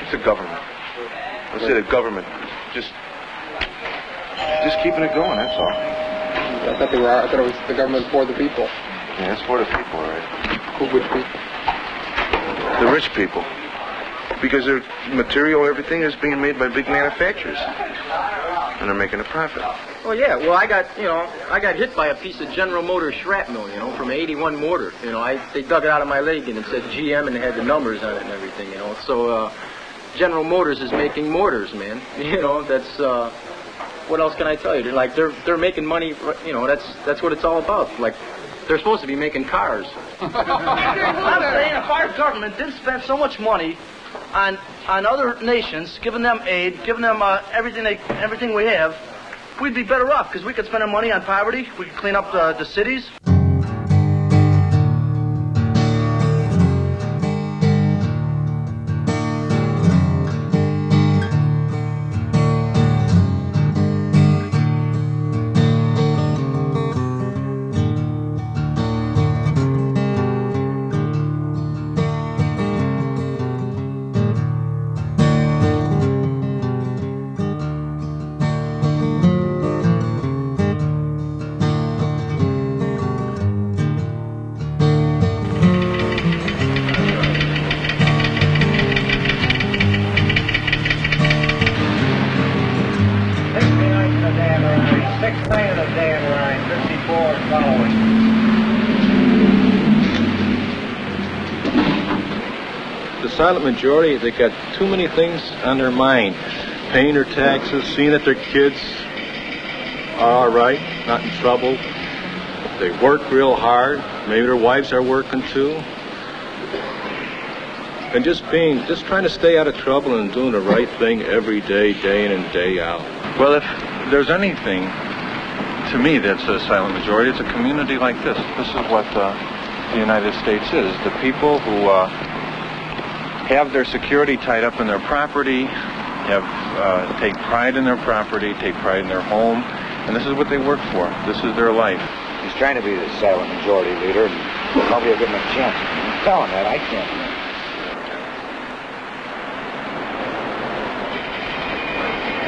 It's the government. I say the government. Just keeping it going, that's all. I thought it was the government for the people. Yeah, it's for the people, right? Which people? The rich people. Because their material, everything is being made by big manufacturers. And they're making a profit. Well, yeah. Well, I got hit by a piece of General Motors shrapnel, from an 81 mortar. They dug it out of my leg and it said GM and it had the numbers on it and everything, So, General Motors is making mortars, man. That's, what else can I tell you? They're making money, that's what it's all about. Like, they're supposed to be making cars. I'm saying if our government didn't spend so much money on other nations, giving them aid, giving them everything we have, we'd be better off because we could spend our money on poverty. We could clean up the cities. The silent majority, they got too many things on their mind. Paying their taxes, seeing that their kids are all right, not in trouble. They work real hard. Maybe their wives are working too. And just trying to stay out of trouble and doing the right thing every day, day in and day out. Well, if there's anything, to me, that's a silent majority, it's a community like this. This is what the United States is. The people who have their security tied up in their property, take pride in their property, take pride in their home, and this is what they work for. This is their life. He's trying to be the silent majority leader, and nobody will give him a chance. I'm telling that, I can't.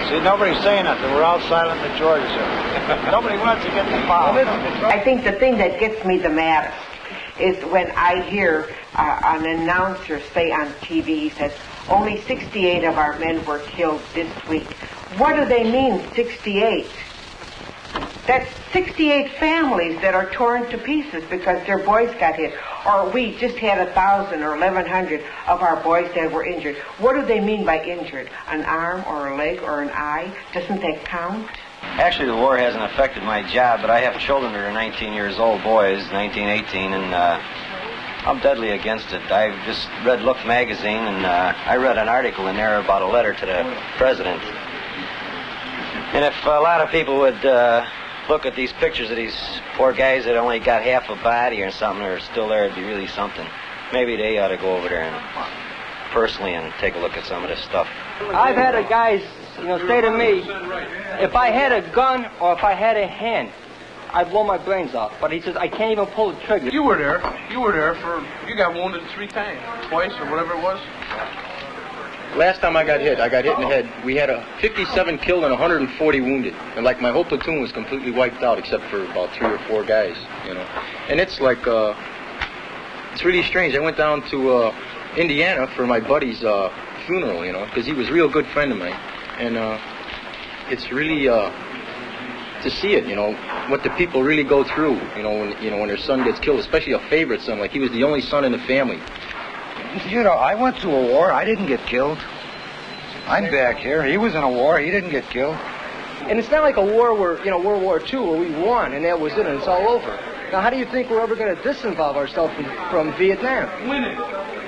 See, nobody's saying nothing. We're all silent majorities here. Nobody wants to get the power. I think the thing that gets me the maddest is when I hear an announcer say on TV, he says, only 68 of our men were killed this week. What do they mean, 68? That's 68 families that are torn to pieces because their boys got hit. Or we just had 1,000 or 1,100 of our boys that were injured. What do they mean by injured? An arm or a leg or an eye? Doesn't that count? Actually, the war hasn't affected my job, but I have children that are 19 years old, boys, 19, 18, and I'm deadly against it. I just read Look magazine, and I read an article in there about a letter to the president. And if a lot of people would look at these pictures of these poor guys that only got half a body or something, or still there, it'd be really something. Maybe they ought to go over there and personally and take a look at some of this stuff. I've had a guy, say to me, if I had a gun or if I had a hand, I'd blow my brains off. But he says, I can't even pull the trigger. You were there. You got wounded 3 times. Twice or whatever it was. Last time I got hit in the head. We had 57 killed and 140 wounded. And like my whole platoon was completely wiped out except for about 3 or 4 guys, And it's like, it's really strange. I went down to Indiana for my buddy's funeral, because he was a real good friend of mine. And it's really to see it, what the people really go through, when their son gets killed, especially a favorite son, like he was the only son in the family. I went to a war. I didn't get killed. I'm back here. He was in a war. He didn't get killed. And it's not like a war where, World War II, where we won and that was it and it's all over. Now, how do you think we're ever going to disinvolve ourselves from Vietnam? Winning.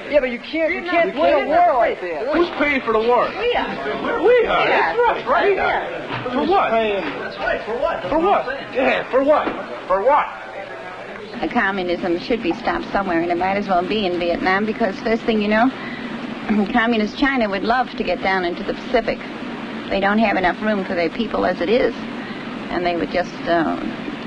Yeah, but you can't win a war like that. Who's paying for the war? We are. We are. That's right. For what? That's right. For what? For what? Yeah, for what? For what? Communism should be stopped somewhere, and it might as well be in Vietnam, because first thing you know, communist China would love to get down into the Pacific. They don't have enough room for their people as it is, and they would just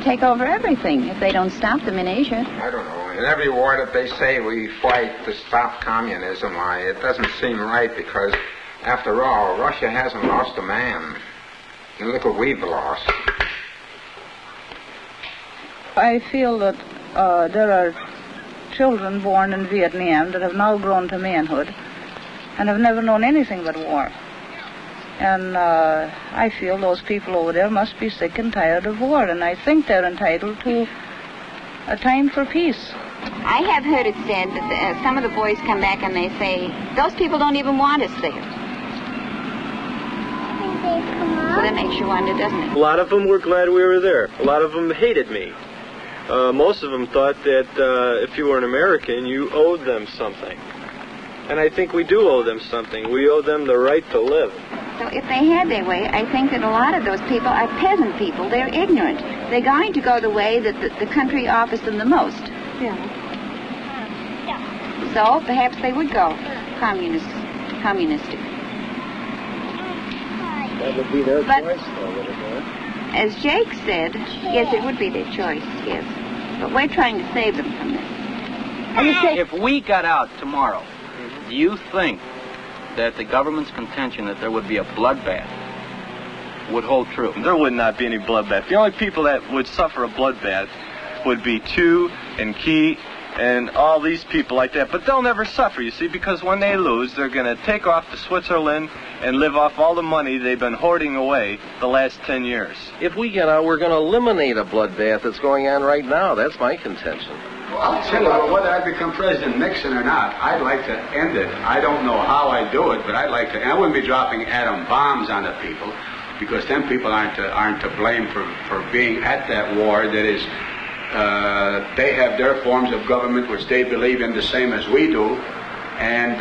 take over everything if they don't stop them in Asia. I don't know. In every war that they say we fight to stop communism, it doesn't seem right because, after all, Russia hasn't lost a man. And look what we've lost. I feel that there are children born in Vietnam that have now grown to manhood and have never known anything but war. And I feel those people over there must be sick and tired of war, and I think they're entitled to a time for peace. I have heard it said that some of the boys come back and they say, those people don't even want us there. So that makes you wonder, doesn't it? A lot of them were glad we were there. A lot of them hated me. Most of them thought that if you were an American, you owed them something. And I think we do owe them something. We owe them the right to live. So if they had their way, I think that a lot of those people are peasant people. They're ignorant. They're going to go the way that the country offers them the most. Yeah. So perhaps they would go communistic. That would be their But, choice, though, would it not? as Jake said, yes, it would be their choice, yes. But we're trying to save them from this. If we got out tomorrow, do you think that the government's contention that there would be a bloodbath would hold true? There would not be any bloodbath. The only people that would suffer a bloodbath would be Chu and Key and all these people like that. But they'll never suffer, you see, because when they lose, they're going to take off to Switzerland and live off all the money they've been hoarding away the last 10 years. If we get out, we're going to eliminate a bloodbath that's going on right now. That's my contention. Well, I'll tell you, whether I become President Nixon or not, I'd like to end it. I don't know how I do it, but I'd like to. And I wouldn't be dropping atom bombs on the people, because them people aren't to blame for being at that war. That is, they have their forms of government which they believe in the same as we do, and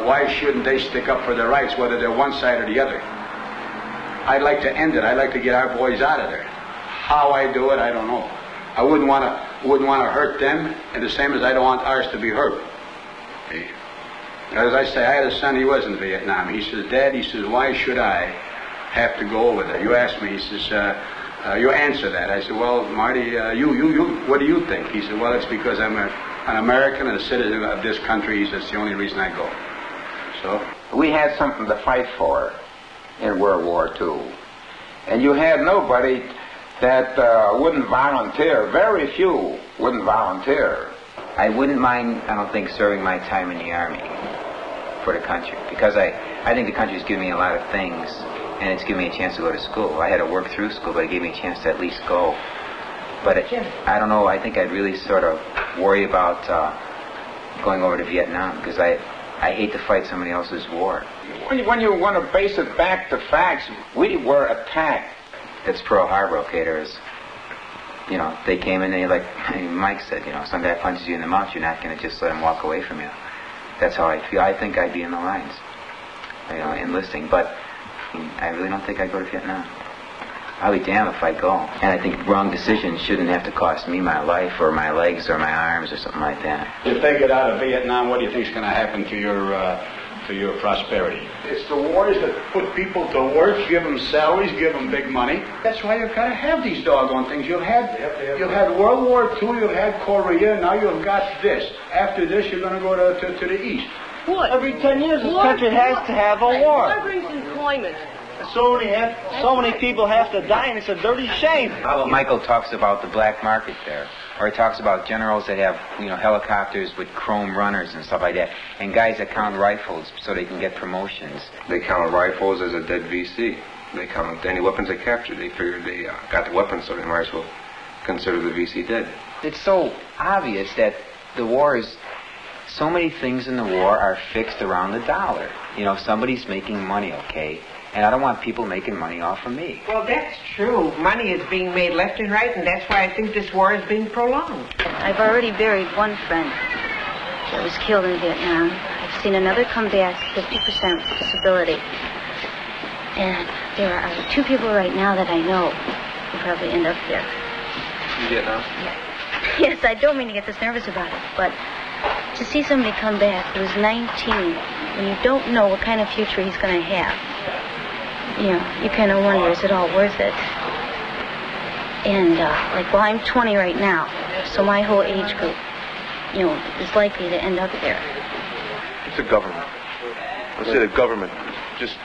why shouldn't they stick up for their rights, whether they're one side or the other? I'd like to end it. I'd like to get our boys out of there. How I do it, I don't know. I wouldn't want to hurt them, and the same as I don't want ours to be hurt. Okay? As I say, I had a son, he was in Vietnam. He says, Dad, he says, why should I have to go over there? You asked me, he says, you answer that. I said, well, Marty, what do you think? He said, well, it's because I'm an American and a citizen of this country. He says, it's the only reason I go. So We had something to fight for in World War II. And you had nobody that wouldn't volunteer. Very few wouldn't volunteer. I wouldn't mind, I don't think, serving my time in the Army for the country, because I think the country's given me a lot of things, and it's given me a chance to go to school. I had to work through school, but it gave me a chance to at least go. But I don't know, I think I'd really sort of worry about going over to Vietnam, because I hate to fight somebody else's war. When you want to base it back to facts, we were attacked. That's Pearl Harbor, okay? They came in and like Mike said, some guy punches you in the mouth, you're not going to just let him walk away from you. That's how I feel. I think I'd be in the lines, enlisting. But I really don't think I'd go to Vietnam. I'll be damned if I go. And I think wrong decisions shouldn't have to cost me my life or my legs or my arms or something like that. if they get out of Vietnam, what do you think is going to happen to your prosperity? It's the wars that put people to work, give them salaries, give them big money. That's why you've got to have these doggone things. You've had World War II, you've had Korea, now you've got this. After this, you're going to go to the East. What? Every 10 years, this country has to have a war. What brings employment? So many people have to die, and it's a dirty shame. Michael talks about the black market there, or he talks about generals that have, helicopters with chrome runners and stuff like that, and guys that count rifles so they can get promotions. They count rifles as a dead VC. They count any weapons they captured. They figured they got the weapons, so they might as well consider the VC dead. It's so obvious that the war is, so many things in the war are fixed around the dollar. Somebody's making money, okay? And I don't want people making money off of me. Well, that's true. Money is being made left and right, and that's why I think this war is being prolonged. I've already buried one friend that was killed in Vietnam. I've seen another come back, 50% disability. And there are 2 people right now that I know who probably end up there. In Vietnam? Yes, I don't mean to get this nervous about it, but to see somebody come back who's 19, when you don't know what kind of future he's going to have, you kind of wonder, is it all worth it? And, well, I'm 20 right now, so my whole age group, is likely to end up there. It's the government. Let's say the government just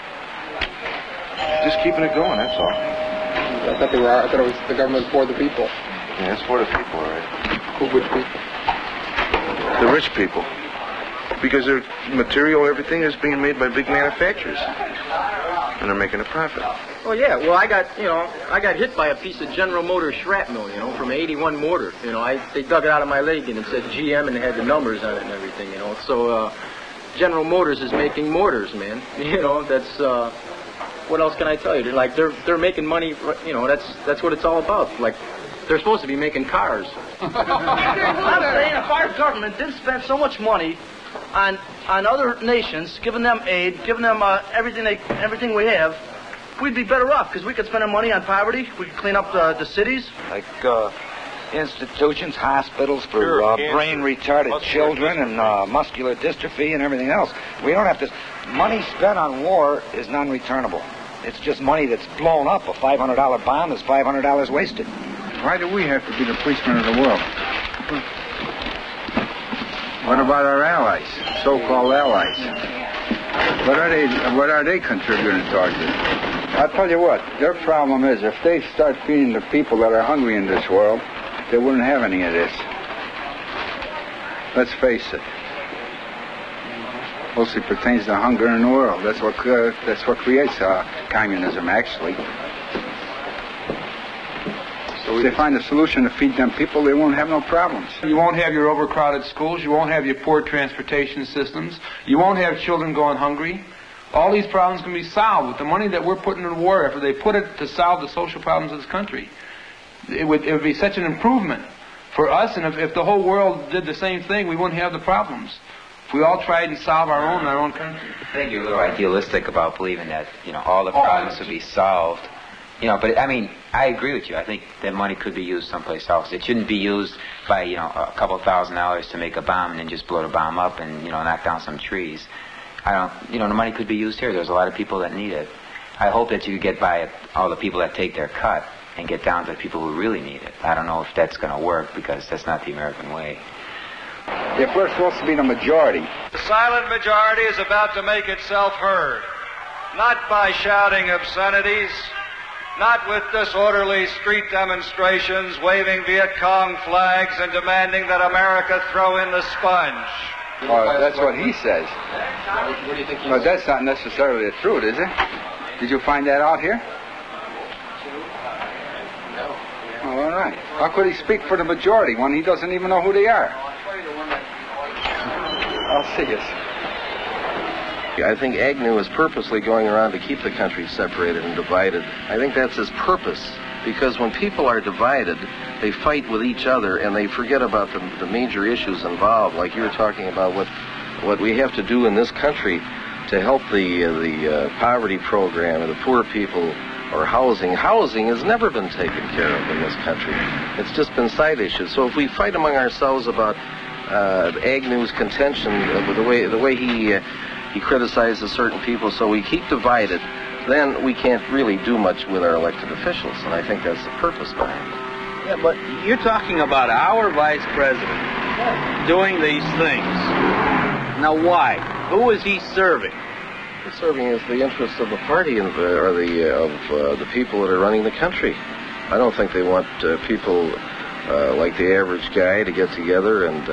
keeping it going, that's all. I thought it was the government for the people. Yeah, it's for the people, all right. Which people? The rich people. Because their material, everything is being made by big manufacturers. And they're making a profit. Oh yeah, well I got hit by a piece of General Motors shrapnel, from an 81 mortar. They dug it out of my leg and it said GM and it had the numbers on it and everything, So General Motors is making mortars, man. That's what else can I tell you? They're making money, that's what it's all about. Like they're supposed to be making cars. I'm saying if our government didn't spend so much money on other nations, giving them aid, giving them everything we have, we'd be better off because we could spend our money on poverty. We could clean up the cities. Like institutions, hospitals for brain retarded children and muscular dystrophy and everything else. We don't have to. Money spent on war is non-returnable. It's just money that's blown up. A $500 bomb is $500 wasted. Why do we have to be the policemen of the world? What about our allies, so-called allies? What are they contributing towards it? I'll tell you what, their problem is if they start feeding the people that are hungry in this world, they wouldn't have any of this. Let's face it. Mostly pertains to hunger in the world. That's what creates communism, actually. So if they find a solution to feed them people, they won't have no problems. You won't have your overcrowded schools. You won't have your poor transportation systems. You won't have children going hungry. All these problems can be solved with the money that we're putting in war effort. They put it to solve the social problems of this country. It would be such an improvement for us, and if the whole world did the same thing, we wouldn't have the problems. If we all tried to solve our own in our own country. I think you're a little idealistic about believing that, all the problems would be solved. But I mean, I agree with you. I think that money could be used someplace else. It shouldn't be used by, a couple $1,000s to make a bomb and then just blow the bomb up and, knock down some trees. The money could be used here. There's a lot of people that need it. I hope that you get by all the people that take their cut and get down to the people who really need it. I don't know if that's going to work because that's not the American way. If we're supposed to be the majority. The silent majority is about to make itself heard, not by shouting obscenities, not with disorderly street demonstrations, waving Viet Cong flags and demanding that America throw in the sponge. Oh, that's what he says. What do you think he But that's not necessarily the truth, is it? Did you find that out here? No. Oh, all right. How could he speak for the majority when he doesn't even know who they are? I'll see us. I think Agnew is purposely going around to keep the country separated and divided. I think that's his purpose, because when people are divided, they fight with each other and they forget about the major issues involved, like you were talking about what we have to do in this country to help the poverty program and the poor people, or housing. Housing has never been taken care of in this country. It's just been side issues. So if we fight among ourselves about Agnew's contention, the way he criticizes certain people, so we keep divided, then we can't really do much with our elected officials, and I think that's the purpose behind it. Yeah, but you're talking about our vice president doing these things. Now why? Who is he serving? He's serving as the interests of the party of the people that are running the country. I don't think they want people like the average guy to get together and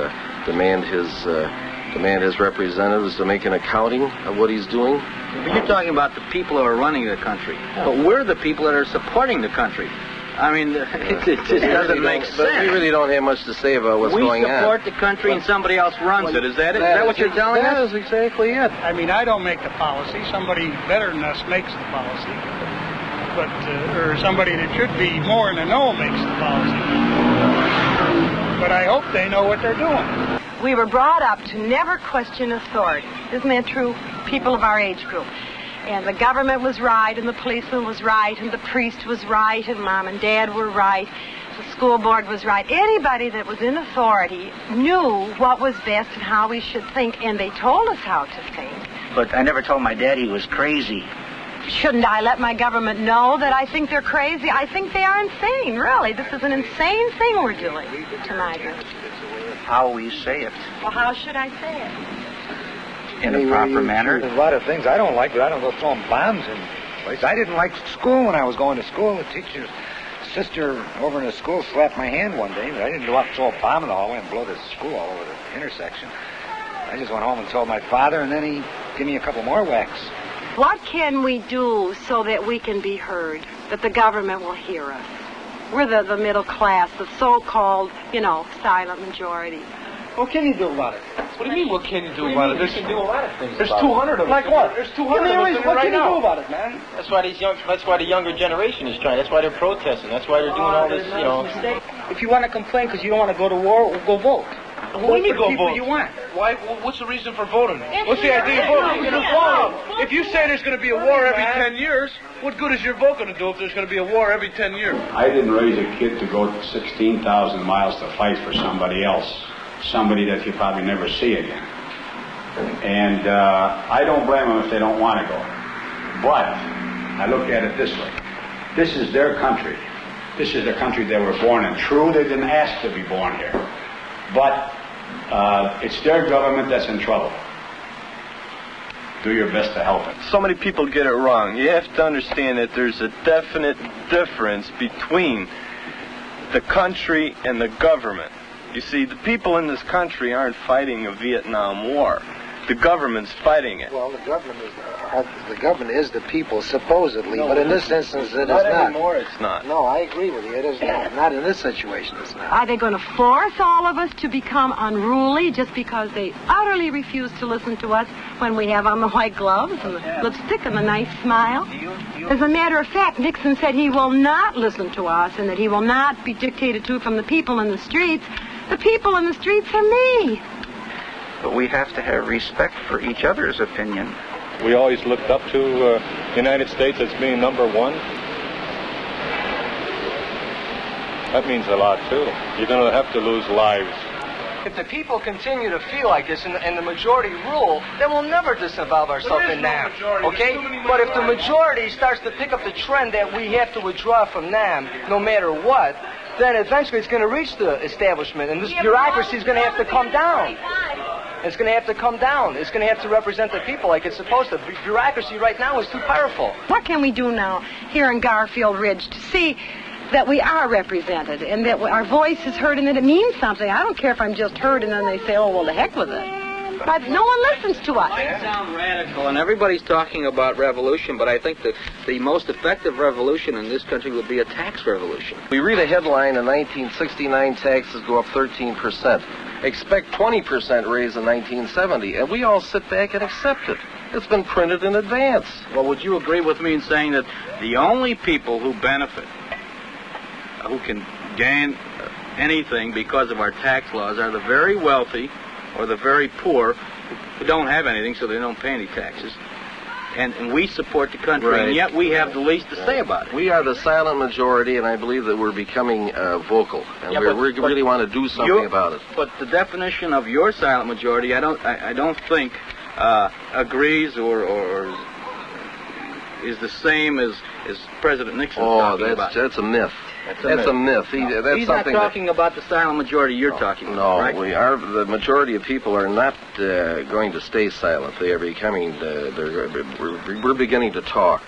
demand his representatives to make an accounting of what he's doing. But you're talking about the people who are running the country. But we're the people that are supporting the country. I mean, it just doesn't make sense. But we really don't have much to say about what's going on. We support the country and somebody else runs it. Is that it? Is that what you're telling us? That is exactly it. I mean, I don't make the policy. Somebody better than us makes the policy. But, or somebody that should be more in the know makes the policy. But I hope they know what they're doing. We were brought up to never question authority. Isn't that true? People of our age group. And the government was right, and the policeman was right, and the priest was right, and mom and dad were right. The school board was right. Anybody that was in authority knew what was best and how we should think, and they told us how to think. But I never told my dad he was crazy. Shouldn't I let my government know that I think they're crazy? I think they are insane, really. This is an insane thing we're doing tonight. How we say it. Well, how should I say it? In a proper manner. There's a lot of things I don't like, but I don't go throwing bombs in place. I didn't like school when I was going to school. The teacher's sister over in the school slapped my hand one day, but I didn't go out and throw a bomb in the hallway and blow the school all over the intersection. I just went home and told my father, and then he gave me a couple more whacks. What can we do so that we can be heard, that the government will hear us? We're the middle class, the so-called, silent majority. What can you do about it? What do you mean, what can you do about it? You can do a lot of things. There's about 200 of us. Like what? There's 200 of us in What there can right you now. do about it, man? That's why the younger generation is trying. That's why they're protesting. That's why they're doing all this, If you want to complain because you don't want to go to war, go vote. What do you mean go vote? You want. Why? What's the reason for voting? What's the idea of voting? If you say there's going to be a war every 10 years, what good is your vote going to do if there's going to be a war every 10 years? I didn't raise a kid to go 16,000 miles to fight for somebody else, somebody that you probably never see again. And I don't blame them if they don't want to go. But I look at it this way. This is their country. This is the country they were born in. True, they didn't ask to be born here. But it's their government that's in trouble. Do your best to help it. So many people get it wrong. You have to understand that there's a definite difference between the country and the government. You see, the people in this country aren't fighting a Vietnam War. The government's fighting it. Well, the government is the people, supposedly, but in this instance it is not. Not anymore, it's not. No, I agree with you. It is not. Not in this situation, it's not. Are they going to force all of us to become unruly just because they utterly refuse to listen to us when we have on the white gloves and the lipstick and the nice smile? As a matter of fact, Nixon said he will not listen to us and that he will not be dictated to from the people in the streets. The people in the streets are me. But we have to have respect for each other's opinion. We always looked up to the United States as being number one. That means a lot, too. You're going to have to lose lives. If the people continue to feel like this and the majority rule, then we'll never disinvolve ourselves in NAM, okay? But if the majority starts to pick up the trend that we have to withdraw from NAM, no matter what, then eventually it's going to reach the establishment, and this bureaucracy is going to have to come down. It's going to have to come down. It's going to have to represent the people like it's supposed to. Bureaucracy right now is too powerful. What can we do now here in Garfield Ridge to see that we are represented and that our voice is heard and that it means something? I don't care if I'm just heard and then they say, oh, well, the heck with it. But no one listens to us. It sounds radical, and everybody's talking about revolution, but I think that the most effective revolution in this country would be a tax revolution. We read a headline, in 1969 taxes go up 13%. Expect 20% raise in 1970, and we all sit back and accept it. It's been printed in advance. Well, would you agree with me in saying that the only people who benefit, who can gain anything because of our tax laws, are the very wealthy or the very poor who don't have anything, so they don't pay any taxes? And we support the country, Right. and yet we have the least to say about it. We are the silent majority, and I believe that we're becoming vocal, and Yeah, we but really want to do something about it. But the definition of your silent majority, I don't think agrees or is the same as President Nixon talking about. That's a myth. That's a myth. He's not talking about the silent majority you're talking about, right? The majority of people are not going to stay silent. They are becoming. We're beginning to talk.